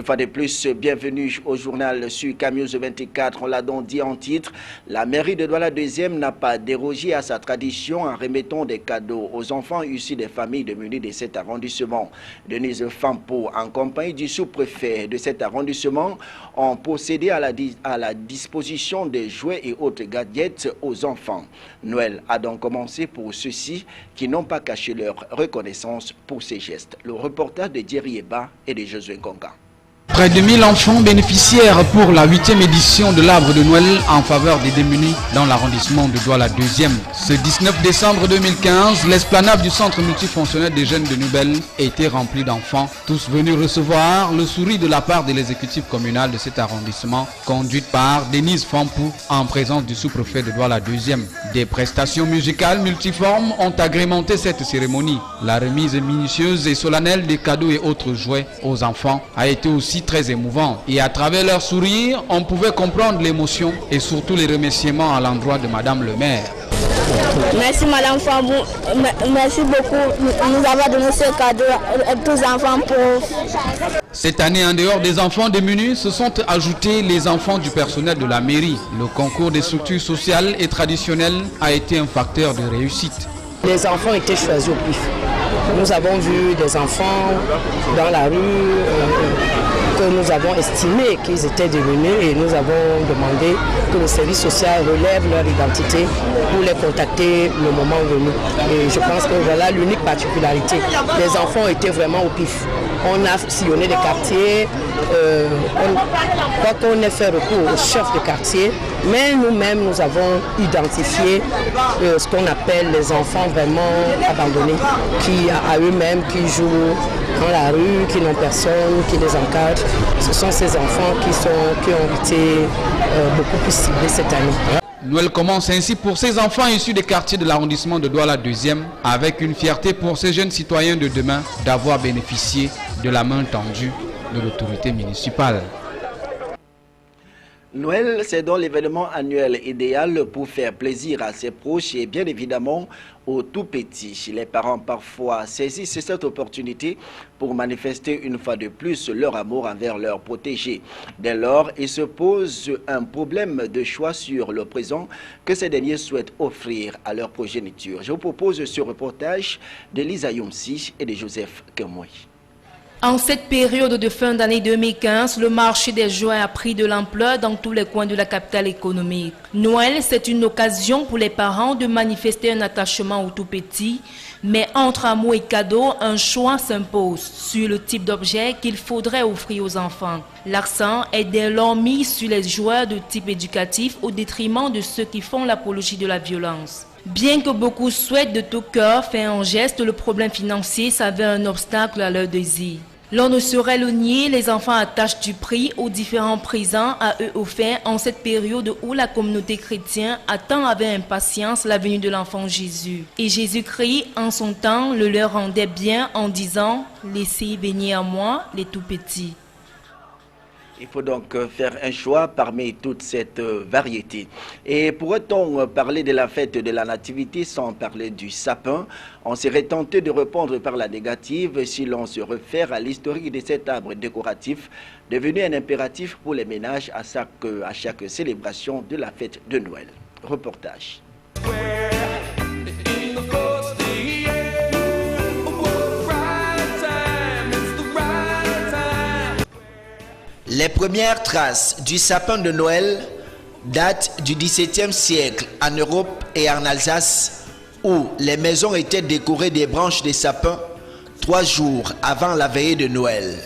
fois de plus, bienvenue au journal sur Camnews 24. On l'a donc dit en titre, la mairie de Douala 2e n'a pas dérogé à sa tradition en remettant des cadeaux aux enfants issus des familles démunies de cet arrondissement. Denise Fampo, en compagnie du sous-préfet de cet arrondissement, ont procédé à la disposition des jouets et autres gadgets aux enfants. Noël a donc commencé pour ceux-ci qui n'ont pas caché leur reconnaissance pour ces gestes. Le reportage de Thierry Eba et de Josué Ngonga. Près de 1000 enfants bénéficiaires pour la 8e édition de l'arbre de Noël en faveur des démunis dans l'arrondissement de Douala 2e. Ce 19 décembre 2015, l'esplanade du centre multifonctionnel des jeunes de Nouvelle était remplie d'enfants, tous venus recevoir le sourire de la part de l'exécutif communal de cet arrondissement, conduite par Denise Fampou en présence du sous-préfet de Douala 2e. Des prestations musicales multiformes ont agrémenté cette cérémonie. La remise minutieuse et solennelle des cadeaux et autres jouets aux enfants a été aussi très émouvant, et à travers leur sourire, on pouvait comprendre l'émotion et surtout les remerciements à l'endroit de Madame le maire. Merci Madame Fambou, merci beaucoup. Nous avons donné ce cadeau à tous les enfants pauvres. Cette année, en dehors des enfants démunis, se sont ajoutés les enfants du personnel de la mairie. Le concours des structures sociales et traditionnelles a été un facteur de réussite. Les enfants étaient choisis au pif. Nous avons vu des enfants dans la rue que nous avons estimé qu'ils étaient démunis et nous avons demandé que le service social relève leur identité pour les contacter le moment venu. Et je pense que voilà l'unique particularité. Les enfants étaient vraiment au pif. On a sillonné des quartiers, quoi qu'on ait fait recours au chef de quartier, mais nous-mêmes nous avons identifié ce qu'on appelle les enfants vraiment abandonnés, qui à eux-mêmes, qui jouent dans la rue, qui n'ont personne, qui les encadre. Ce sont ces enfants qui ont été beaucoup plus ciblés cette année. Noël commence ainsi pour ces enfants issus des quartiers de l'arrondissement de Douala 2e, avec une fierté pour ces jeunes citoyens de demain d'avoir bénéficié de la main tendue de l'autorité municipale. Noël, c'est donc l'événement annuel idéal pour faire plaisir à ses proches et bien évidemment aux tout petits. Les parents parfois saisissent cette opportunité pour manifester une fois de plus leur amour envers leurs protégés. Dès lors, il se pose un problème de choix sur le présent que ces derniers souhaitent offrir à leur progéniture. Je vous propose ce reportage de Lisa Yomsi et de Joseph Kemoui. En cette période de fin d'année 2015, le marché des jouets a pris de l'ampleur dans tous les coins de la capitale économique. Noël, c'est une occasion pour les parents de manifester un attachement aux tout-petits, mais entre amour et cadeau, un choix s'impose sur le type d'objet qu'il faudrait offrir aux enfants. L'accent est dès lors mis sur les joueurs de type éducatif au détriment de ceux qui font l'apologie de la violence. Bien que beaucoup souhaitent de tout cœur faire un geste, le problème financier s'avère un obstacle à leur désir. L'on ne saurait le nier, les enfants attachent du prix aux différents présents à eux offerts en cette période où la communauté chrétienne attend avec impatience la venue de l'enfant Jésus. Et Jésus-Christ, en son temps, le leur rendait bien en disant « Laissez venir à moi les tout-petits ». Il faut donc faire un choix parmi toute cette variété. Et pourrait-on parler de la fête de la Nativité sans parler du sapin? On serait tenté de répondre par la négative si l'on se réfère à l'historique de cet arbre décoratif, devenu un impératif pour les ménages à chaque célébration de la fête de Noël. Reportage. Les premières traces du sapin de Noël datent du XVIIe siècle en Europe et en Alsace, où les maisons étaient décorées des branches des sapins 3 jours avant la veillée de Noël.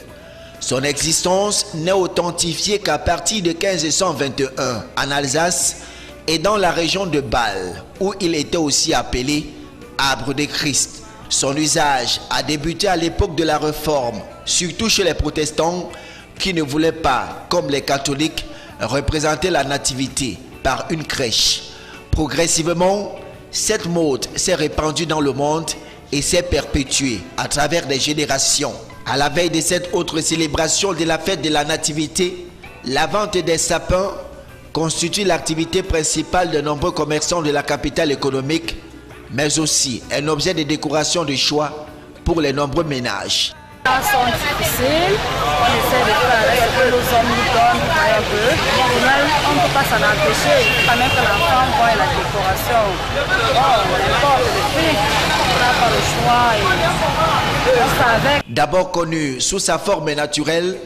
Son existence n'est authentifiée qu'à partir de 1521 en Alsace et dans la région de Bâle, où il était aussi appelé arbre de Christ. Son usage a débuté à l'époque de la Réforme, surtout chez les protestants, qui ne voulaient pas, comme les catholiques, représenter la nativité par une crèche. Progressivement, cette mode s'est répandue dans le monde et s'est perpétuée à travers des générations. À la veille de cette autre célébration de la fête de la nativité, la vente des sapins constitue l'activité principale de nombreux commerçants de la capitale économique, mais aussi un objet de décoration de choix pour les nombreux ménages. Sont difficiles, on essaie de faire avec on nous donne, vous voyez un peu. Noël, on ne peut pas s'en empêcher. Quand même que l'enfant voit la décoration. N'importe le prix, on n'a pas le choix et on reste avec. D'abord connu sous sa forme naturelle,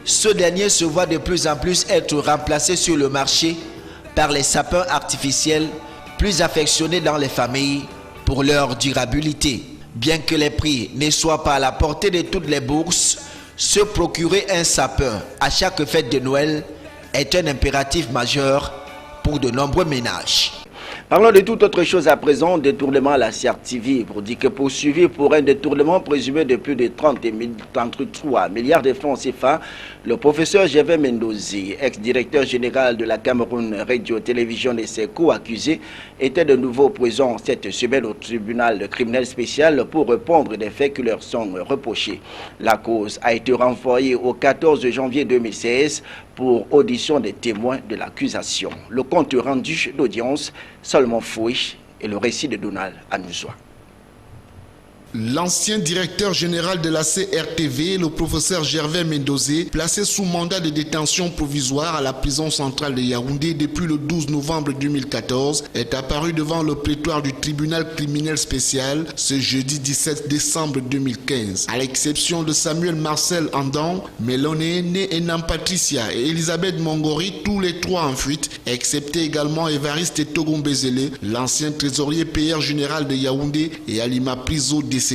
ce dernier se voit de plus en plus être remplacé sur le marché par les sapins artificiels plus affectionnés dans les familles pour leur durabilité. Bien que les prix ne soient pas à la portée de toutes les bourses, se procurer un sapin à chaque fête de Noël est un impératif majeur pour de nombreux ménages. Parlons de toute autre chose à présent, détournement à la CRTV, pour dire que poursuivi pour un détournement présumé de plus de 33 milliards de francs CFA, le professeur Gervais Mendozi, ex-directeur général de la Cameroun Radio-Télévision et ses co-accusés, était de nouveau présent cette semaine au tribunal criminel spécial pour répondre des faits qui leur sont reprochés. La cause a été renvoyée au 14 janvier 2016 pour audition des témoins de l'accusation. Le compte rendu d'audience, Salomon Fouiche et le récit de Donald Anouzoua. L'ancien directeur général de la CRTV, le professeur Gervais Mendozi, placé sous mandat de détention provisoire à la prison centrale de Yaoundé depuis le 12 novembre 2014, est apparu devant le prétoire du tribunal criminel spécial ce jeudi 17 décembre 2015. À l'exception de Samuel Marcel Andan, Méloné, Né Enam Patricia et Elisabeth Mongori, tous les trois en fuite, excepté également Évariste Togombezele, l'ancien trésorier payeur général de Yaoundé, et Alima Priso décédé.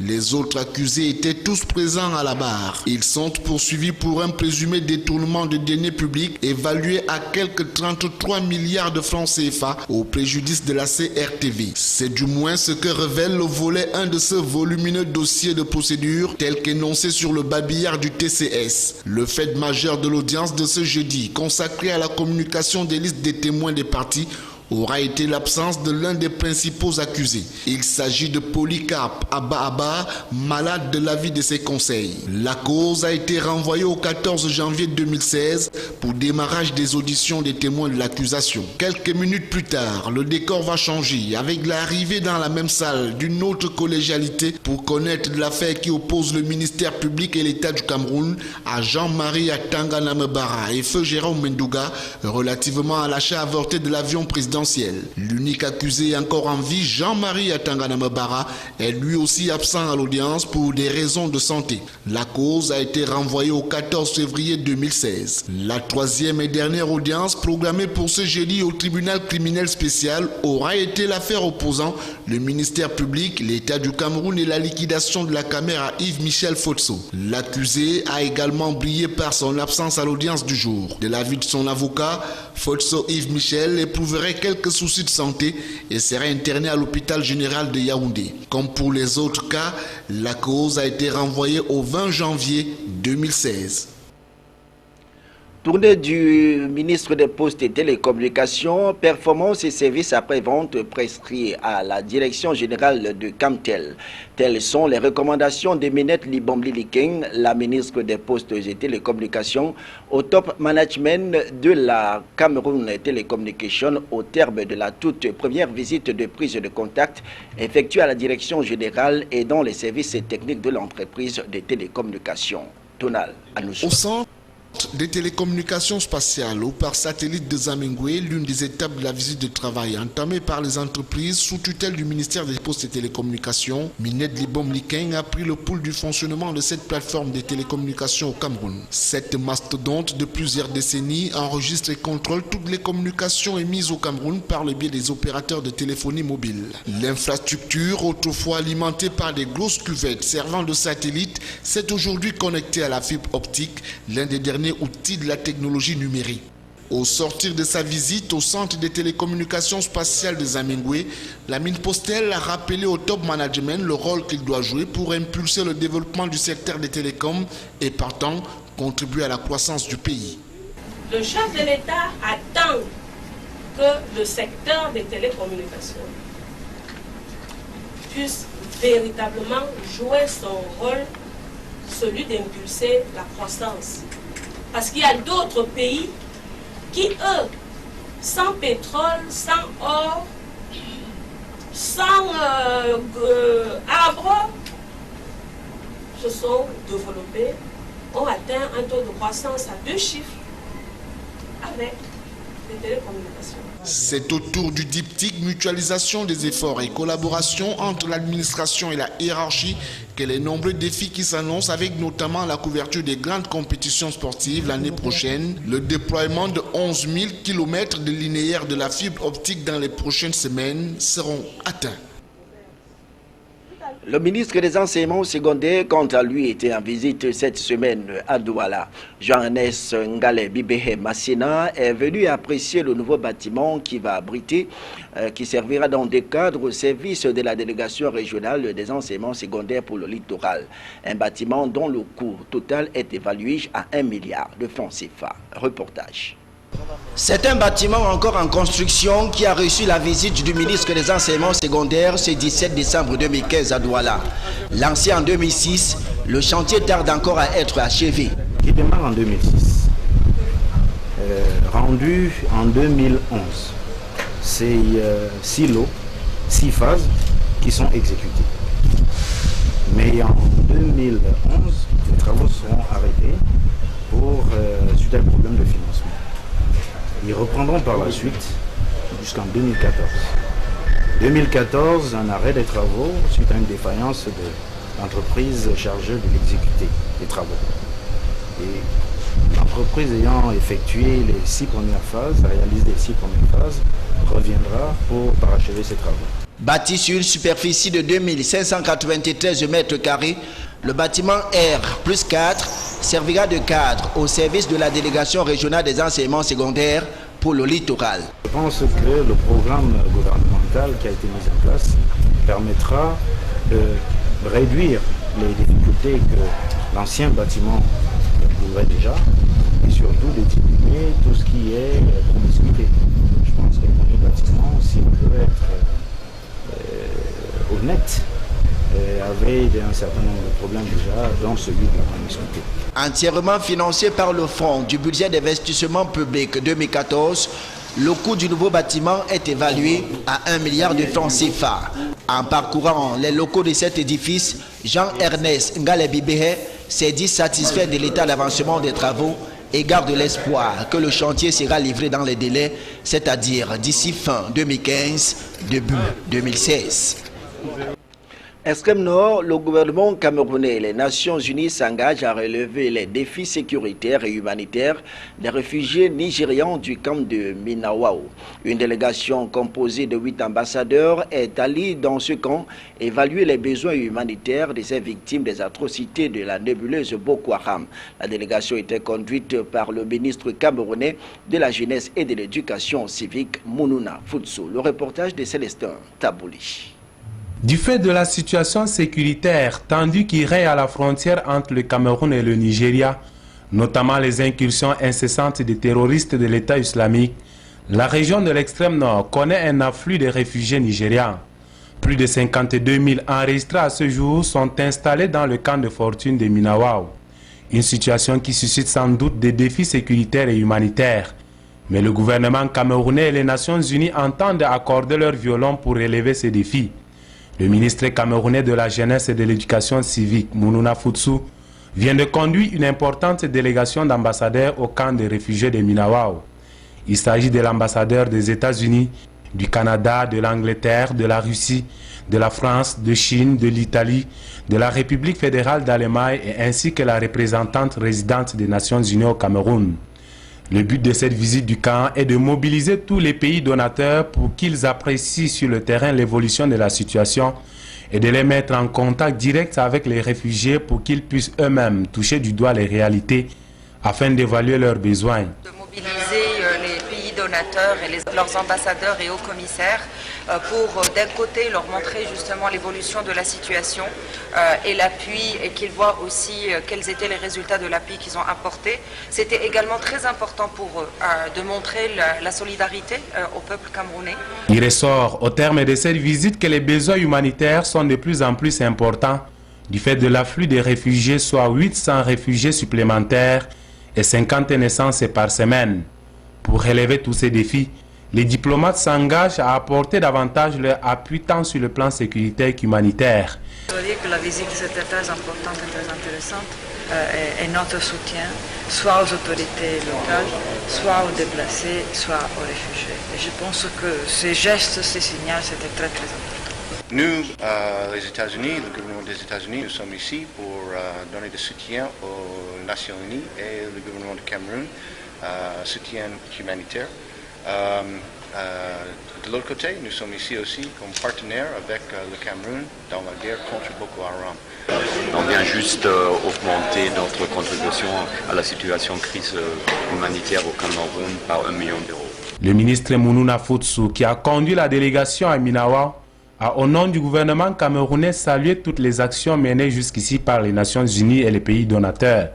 Les autres accusés étaient tous présents à la barre. Ils sont poursuivis pour un présumé détournement de deniers publics évalué à quelques 33 milliards de francs CFA au préjudice de la CRTV. C'est du moins ce que révèle le volet 1 de ce volumineux dossier de procédure tel qu'énoncé sur le babillard du TCS. Le fait majeur de l'audience de ce jeudi, consacré à la communication des listes des témoins des parties, aura été l'absence de l'un des principaux accusés. Il s'agit de Polycarpe Abba, malade de l'avis de ses conseils. La cause a été renvoyée au 14 janvier 2016 pour démarrage des auditions des témoins de l'accusation. Quelques minutes plus tard, le décor va changer avec l'arrivée dans la même salle d'une autre collégialité pour connaître l'affaire qui oppose le ministère public et l'État du Cameroun à Jean-Marie Atanga Namebara et Feu Jérôme Mendouga relativement à l'achat avorté de l'avion présidentiel. L'unique accusé encore en vie, Jean-Marie Atanga Namebara, est lui aussi absent à l'audience pour des raisons de santé. La cause a été renvoyée au 14 février 2016. La troisième et dernière audience programmée pour ce jeudi au tribunal criminel spécial aura été l'affaire opposant le ministère public, l'État du Cameroun et la liquidation de la caméra à Yves-Michel Fotso. L'accusé a également brillé par son absence à l'audience du jour. De l'avis de son avocat, Fotso Yves-Michel éprouverait quelques soucis de santé et serait interné à l'hôpital général de Yaoundé. Comme pour les autres cas, la cause a été renvoyée au 20 janvier 2016. Tournée du ministre des Postes et Télécommunications, performance et services après-vente prescrits à la direction générale de Camtel. Telles sont les recommandations de Minette Libomli Likeng, la ministre des Postes et Télécommunications, au top management de la Cameroun Telecommunication au terme de la toute première visite de prise de contact effectuée à la direction générale et dans les services techniques de l'entreprise de télécommunications. Donald Anouzoua. Des télécommunications spatiales ou par satellite de Zamingwe, l'une des étapes de la visite de travail entamée par les entreprises sous tutelle du ministère des Postes et Télécommunications, Minette Libom Likeng a pris le pouls du fonctionnement de cette plateforme de télécommunications au Cameroun. Cette mastodonte de plusieurs décennies enregistre et contrôle toutes les communications émises au Cameroun par le biais des opérateurs de téléphonie mobile. L'infrastructure, autrefois alimentée par des grosses cuvettes servant de satellite, s'est aujourd'hui connectée à la fibre optique, l'un des derniers outils de la technologie numérique. Au sortir de sa visite au centre des télécommunications spatiales de Zamingwe, la mine Postel a rappelé au top management le rôle qu'il doit jouer pour impulser le développement du secteur des télécoms et partant contribuer à la croissance du pays. Le chef de l'État attend que le secteur des télécommunications puisse véritablement jouer son rôle, celui d'impulser la croissance. Parce qu'il y a d'autres pays qui, eux, sans pétrole, sans or, sans arbres, se sont développés ont atteint un taux de croissance à 2 chiffres avec les télécommunications. C'est autour du diptyque mutualisation des efforts et collaboration entre l'administration et la hiérarchie que les nombreux défis qui s'annoncent, avec notamment la couverture des grandes compétitions sportives l'année prochaine, le déploiement de 11 000 km de linéaire de la fibre optique dans les prochaines semaines, seront atteints. Le ministre des Enseignements secondaires, quant à lui, était en visite cette semaine à Douala. Jean-Ernest Ngale Bibehe Massina est venu apprécier le nouveau bâtiment qui va abriter, qui servira dans des cadres au service de la délégation régionale des enseignements secondaires pour le littoral. Un bâtiment dont le coût total est évalué à 1 milliard de francs CFA. Reportage. C'est un bâtiment encore en construction qui a reçu la visite du ministre des Enseignements secondaires ce 17 décembre 2015 à Douala. Lancé en 2006, le chantier tarde encore à être achevé. Il démarre en 2006, rendu en 2011. C'est 6 lots, 6 phases qui sont exécutées. Mais en 2011, les travaux seront arrêtés pour suite à un problème de financement. Ils reprendront par la suite jusqu'en 2014. 2014, un arrêt des travaux suite à une défaillance de l'entreprise chargée de l'exécuter des travaux. Et l'entreprise ayant effectué les 6 premières phases, réalisé les 6 premières phases, reviendra pour parachever ses travaux. Bâti sur une superficie de 2593 mètres carrés, le bâtiment R+4 servira de cadre au service de la délégation régionale des enseignements secondaires pour le littoral. Je pense que le programme gouvernemental qui a été mis en place permettra de réduire les difficultés que l'ancien bâtiment couvrait déjà et surtout de diminuer tout ce qui est promiscuité. Je pense que le premier bâtiment, s'il veut être honnête, avait un certain nombre de problèmes déjà, dont celui de la promiscuité. Entièrement financé par le fonds du budget d'investissement public 2014, le coût du nouveau bâtiment est évalué à 1 milliard de francs CFA. En parcourant les locaux de cet édifice, Jean-Ernest Ngale Bibehe s'est dit satisfait de l'état d'avancement des travaux et garde l'espoir que le chantier sera livré dans les délais, c'est-à-dire d'ici fin 2015, début 2016. Extrême Nord, le gouvernement camerounais et les Nations Unies s'engagent à relever les défis sécuritaires et humanitaires des réfugiés nigérians du camp de Minawao. Une délégation composée de 8 ambassadeurs est allée dans ce camp évaluer les besoins humanitaires de ces victimes des atrocités de la nébuleuse Boko Haram. La délégation était conduite par le ministre camerounais de la Jeunesse et de l'Éducation civique, Mounouna Futsu. Le reportage de Célestin Tabouli. Du fait de la situation sécuritaire tendue qui règne à la frontière entre le Cameroun et le Nigeria, notamment les incursions incessantes des terroristes de l'État islamique, la région de l'extrême nord connaît un afflux de réfugiés nigérians. Plus de 52 000 enregistrés à ce jour sont installés dans le camp de fortune de Minawao. Une situation qui suscite sans doute des défis sécuritaires et humanitaires. Mais le gouvernement camerounais et les Nations Unies entendent accorder leur violon pour relever ces défis. Le ministre camerounais de la Jeunesse et de l'Éducation civique, Mounouna Futsu, vient de conduire une importante délégation d'ambassadeurs au camp des réfugiés de Minawao. Il s'agit de l'ambassadeur des États-Unis, du Canada, de l'Angleterre, de la Russie, de la France, de Chine, de l'Italie, de la République fédérale d'Allemagne et ainsi que la représentante résidente des Nations Unies au Cameroun. Le but de cette visite du camp est de mobiliser tous les pays donateurs pour qu'ils apprécient sur le terrain l'évolution de la situation et de les mettre en contact direct avec les réfugiés pour qu'ils puissent eux-mêmes toucher du doigt les réalités afin d'évaluer leurs besoins. De mobiliser les pays donateurs et leurs ambassadeurs et hauts commissaires pour d'un côté leur montrer justement l'évolution de la situation et l'appui et qu'ils voient aussi quels étaient les résultats de l'appui qu'ils ont apporté. C'était également très important pour eux de montrer la solidarité au peuple camerounais. Il ressort au terme de cette visite que les besoins humanitaires sont de plus en plus importants du fait de l'afflux des réfugiés, soit 800 réfugiés supplémentaires et 50 naissances par semaine. Pour relever tous ces défis, les diplomates s'engagent à apporter davantage leur appui tant sur le plan sécuritaire qu'humanitaire. Je veux dire que la visite était très importante et très intéressante et notre soutien, soit aux autorités locales, soit aux déplacés, soit aux réfugiés. Et je pense que ces gestes, ces signaux, c'était très très important. Nous, les États-Unis, le gouvernement des États-Unis, nous sommes ici pour donner du soutien aux Nations Unies et le gouvernement du Cameroun, soutien humanitaire. De l'autre côté, nous sommes ici aussi comme partenaires avec le Cameroun dans la guerre contre Boko Haram. On vient juste augmenter notre contribution à la situation de crise humanitaire au Cameroun par 1 million d'euros. Le ministre Mounouna Futsu, qui a conduit la délégation à Minawa, a au nom du gouvernement camerounais salué toutes les actions menées jusqu'ici par les Nations Unies et les pays donateurs.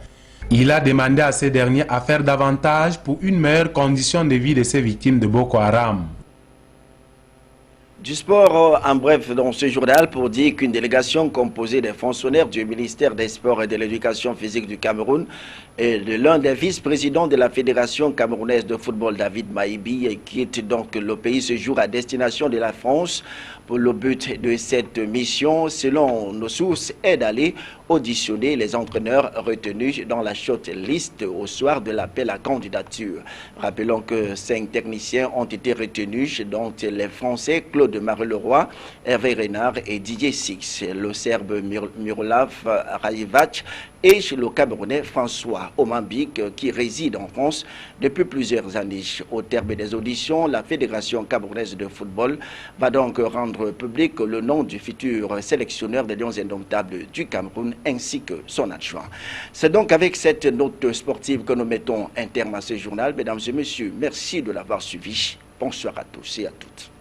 Il a demandé à ces derniers à faire davantage pour une meilleure condition de vie de ces victimes de Boko Haram. Du sport en bref dans ce journal pour dire qu'une délégation composée des fonctionnaires du ministère des Sports et de l'Éducation physique du Cameroun et de l'un des vice-présidents de la Fédération camerounaise de football, David Maïbi, quitte donc le pays ce jour à destination de la France pour le but de cette mission, selon nos sources, est d'aller auditionner les entraîneurs retenus dans la shortlist au soir de l'appel à candidature. Rappelons que 5 techniciens ont été retenus, dont les Français Claude Marie-Leroy, Hervé Renard et Didier Six, le Serbe Mirolav Rajevac et le Camerounais François Omambik, qui réside en France depuis plusieurs années. Au terme des auditions, la Fédération camerounaise de football va donc rendre public le nom du futur sélectionneur des Lions indomptables du Cameroun ainsi que son adjoint. C'est donc avec cette note sportive que nous mettons un terme à ce journal. Mesdames et messieurs, merci de l'avoir suivi. Bonsoir à tous et à toutes.